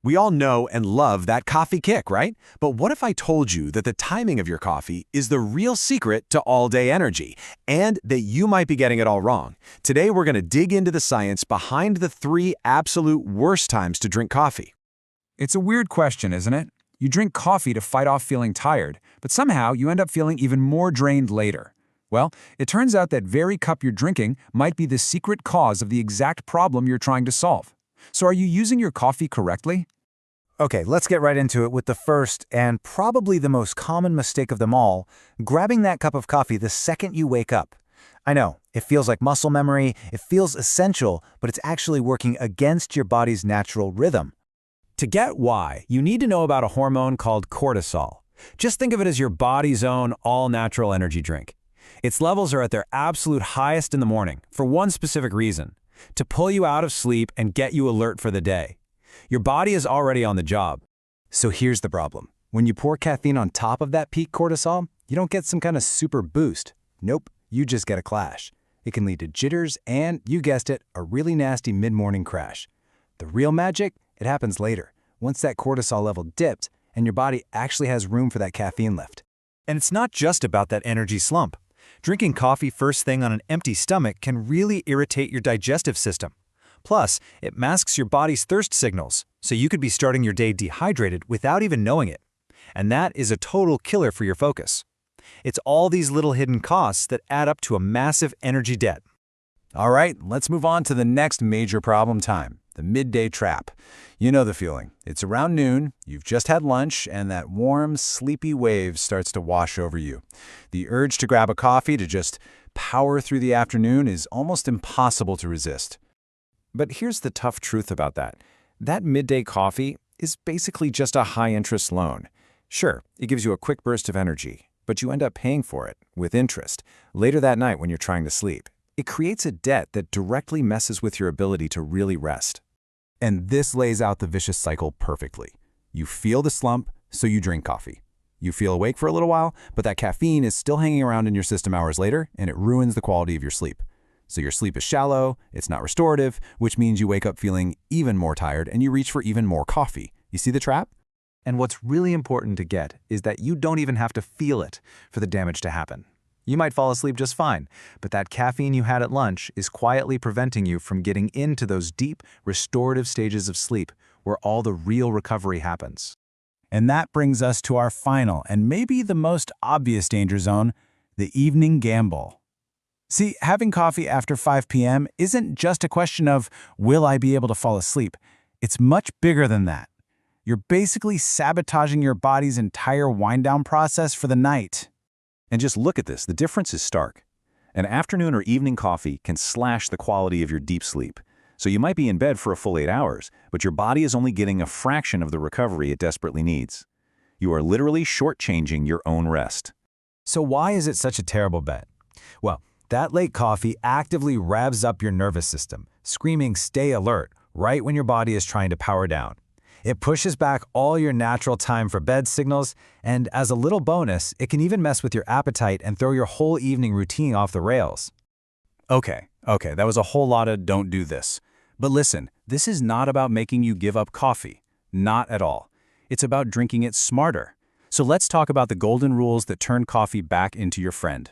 We all know and love that coffee kick, right? But what if I told you that the timing of your coffee is the real secret to all-day energy, and that you might be getting it all wrong? Today, we're going to dig into the science behind the 3 absolute worst times to drink coffee. It's a weird question, isn't it? You drink coffee to fight off feeling tired, but somehow you end up feeling even more drained later. Well, it turns out that very cup you're drinking might be the secret cause of the exact problem you're trying to solve. So are you using your coffee correctly? Okay, let's get right into it with the first and probably the most common mistake of them all, grabbing that cup of coffee the second you wake up. I know, it feels like muscle memory, it feels essential, but it's actually working against your body's natural rhythm. To get why, you need to know about a hormone called cortisol. Just think of it as your body's own all-natural energy drink. Its levels are at their absolute highest in the morning, for one specific reason: to pull you out of sleep and get you alert for the day. Your body is already on the job. So here's the problem. When you pour caffeine on top of that peak cortisol, you don't get some kind of super boost. Nope, you just get a clash. It can lead to jitters and, you guessed it, a really nasty mid-morning crash. The real magic? It happens later, once that cortisol level dipped and your body actually has room for that caffeine lift. And it's not just about that energy slump. Drinking coffee first thing on an empty stomach can really irritate your digestive system. Plus, it masks your body's thirst signals, so you could be starting your day dehydrated without even knowing it. And that is a total killer for your focus. It's all these little hidden costs that add up to a massive energy debt. All right, let's move on to the next major problem time, the midday trap. You know the feeling. It's around noon, you've just had lunch, and that warm, sleepy wave starts to wash over you. The urge to grab a coffee to just power through the afternoon is almost impossible to resist. But here's the tough truth about that. That midday coffee is basically just a high-interest loan. Sure, it gives you a quick burst of energy, but you end up paying for it, with interest, later that night when you're trying to sleep. It creates a debt that directly messes with your ability to really rest. And this lays out the vicious cycle perfectly. You feel the slump, so you drink coffee. You feel awake for a little while, but that caffeine is still hanging around in your system hours later, and it ruins the quality of your sleep. So your sleep is shallow, it's not restorative, which means you wake up feeling even more tired and you reach for even more coffee. You see the trap? And what's really important to get is that you don't even have to feel it for the damage to happen. You might fall asleep just fine, but that caffeine you had at lunch is quietly preventing you from getting into those deep, restorative stages of sleep where all the real recovery happens. And that brings us to our final and maybe the most obvious danger zone, the evening gamble. See, having coffee after 5 p.m. isn't just a question of, will I be able to fall asleep? It's much bigger than that. You're basically sabotaging your body's entire wind-down process for the night. And just look at this, the difference is stark. An afternoon or evening coffee can slash the quality of your deep sleep. So you might be in bed for a full 8 hours, but your body is only getting a fraction of the recovery it desperately needs. You are literally shortchanging your own rest. So why is it such a terrible bet? Well, that late coffee actively revs up your nervous system, screaming "stay alert" right when your body is trying to power down. It pushes back all your natural time for bed signals, and as a little bonus, it can even mess with your appetite and throw your whole evening routine off the rails. Okay, that was a whole lot of don't do this. But listen, this is not about making you give up coffee. Not at all. It's about drinking it smarter. So let's talk about the golden rules that turn coffee back into your friend.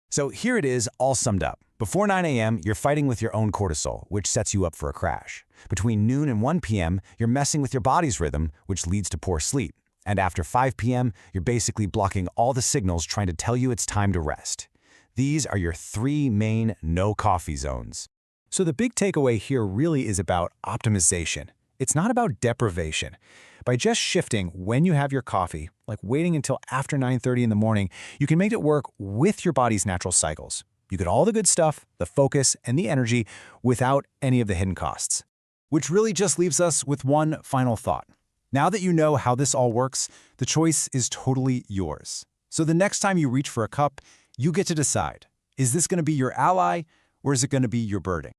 So here it is, all summed up. Before 9 a.m., you're fighting with your own cortisol, which sets you up for a crash. Between noon and 1 p.m., you're messing with your body's rhythm, which leads to poor sleep. And after 5 p.m., you're basically blocking all the signals trying to tell you it's time to rest. These are your 3 main no-coffee zones. So the big takeaway here really is about optimization. It's not about deprivation. By just shifting when you have your coffee, like waiting until after 9:30 in the morning, you can make it work with your body's natural cycles. You get all the good stuff, the focus, and the energy without any of the hidden costs. Which really just leaves us with one final thought. Now that you know how this all works, the choice is totally yours. So the next time you reach for a cup, you get to decide, is this going to be your ally or is it going to be your burden?